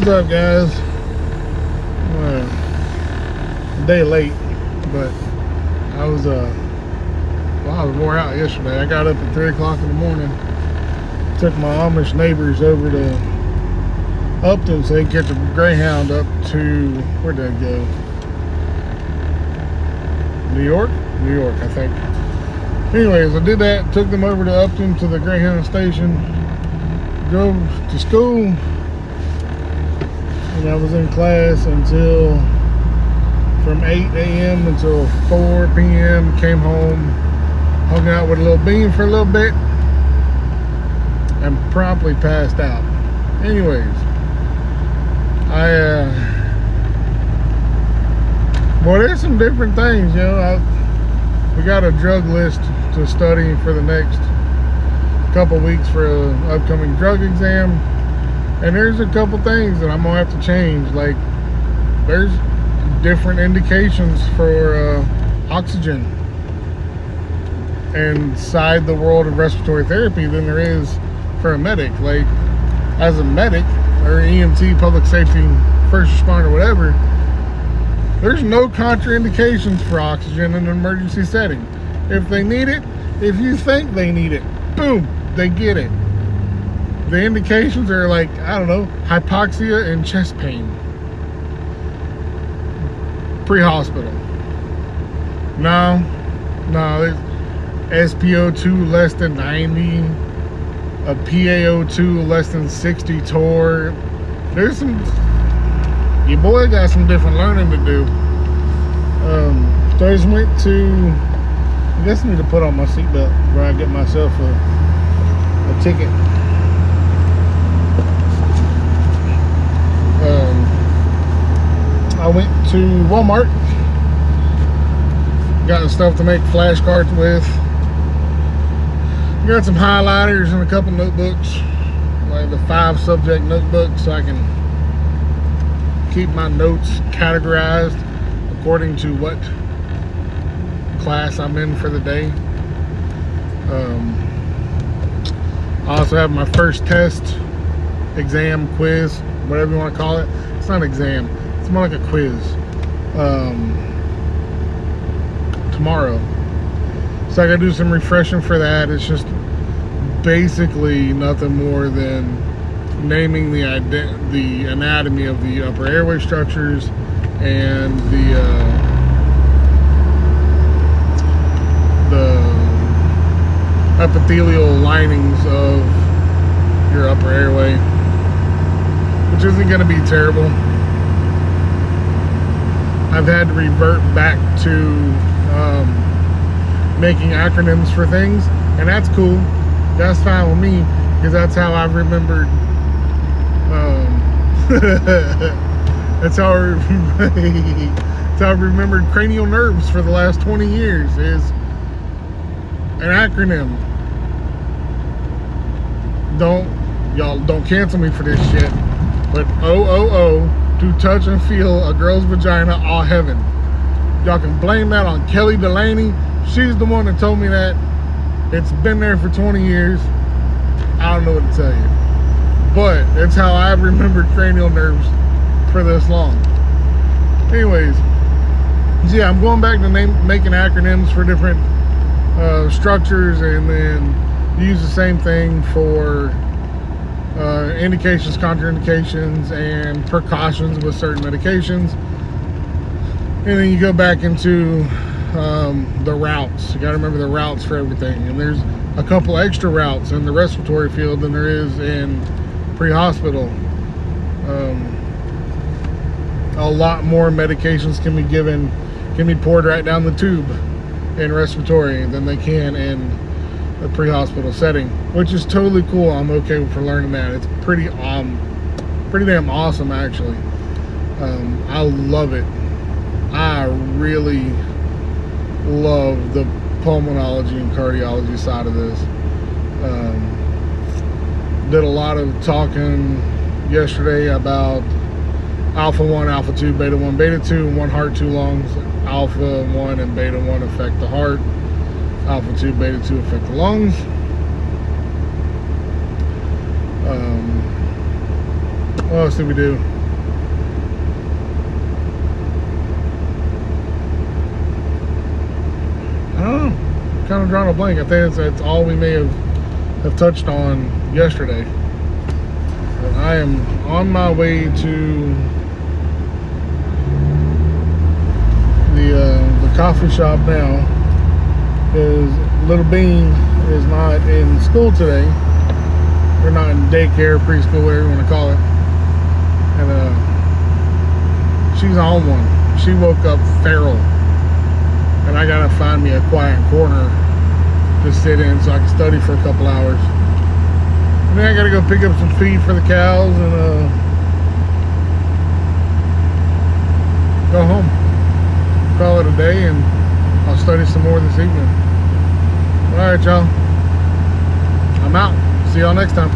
What's up, guys? A day late, but I was wore out yesterday. I got up at 3 o'clock in the morning, took my Amish neighbors over to Upton so they could get the Greyhound up to, where'd that go? New York, I think. Anyways, I did that, took them over to Upton to the Greyhound station, drove to school, and I was in class until from 8 a.m. until 4 p.m. Came home, hung out with a little bean for a little bit, and promptly passed out. Anyways, well, there's some different things, you know. We got a drug list to study for the next couple weeks for an upcoming drug exam, and there's a couple things that I'm gonna have to change. Like, there's different indications for oxygen inside the world of respiratory therapy than there is for a medic. Like, as a medic or EMT, public safety, first responder, whatever, there's no contraindications for oxygen in an emergency setting. If they need it, if you think they need it, boom, they get it. The indications are like, I don't know, hypoxia and chest pain. Pre-hospital. No, SpO2 less than 90, a PaO2 less than 60 torr. There's some, your boy got some different learning to do. So I just went to, I guess I need to put on my seatbelt before I get myself a ticket. I went to Walmart, got stuff to make flashcards with, got some highlighters and a couple notebooks, like the 5 subject notebook, so I can keep my notes categorized according to what class I'm in for the day. I also have my first test, exam, quiz, whatever you want to call it. It's not an exam, it's more like a quiz, tomorrow. So I gotta do some refreshing for that. It's just basically nothing more than naming the anatomy of the upper airway structures and the epithelial linings of your upper airway, which isn't going to be terrible. I've had to revert back to making acronyms for things, and that's cool. That's fine with me, because that's how I've remembered. That's how I've remembered cranial nerves for the last 20 years, is an acronym. Y'all don't cancel me for this shit, but OOO, to touch and feel a girl's vagina, all heaven. Y'all can blame that on Kelly Delaney. She's the one that told me that. It's been there for 20 years. I don't know what to tell you, but it's how I've remembered cranial nerves for this long. Anyways, so yeah, I'm going back to making acronyms for different structures, and then use the same thing for indications, contraindications, and precautions with certain medications. And then you go back into the routes. You got to remember the routes for everything. And there's a couple extra routes in the respiratory field than there is in pre-hospital. A lot more medications can be poured right down the tube in respiratory than they can in a pre-hospital setting, which is totally cool. I'm okay for learning that. It's pretty damn awesome, actually. I love it. I really love the pulmonology and cardiology side of this. Did a lot of talking yesterday about alpha 1, alpha 2, beta 1, beta 2, and 1 heart, 2 lungs. Alpha 1 and beta 1 affect the heart. Alpha 2, beta 2 affect the lungs. What else did we do? I don't know. Kind of drawing a blank. I think that's all we may have touched on yesterday. But I am on my way to the coffee shop now, because little Bean is not in school today. They're not in daycare, preschool, whatever you want to call it. And she's on one. She woke up feral. And I gotta find me a quiet corner to sit in so I can study for a couple hours. And then I gotta go pick up some feed for the cows and go home. Call it a day, and I'll study some more this evening. Alright, y'all. I'm out. See y'all next time.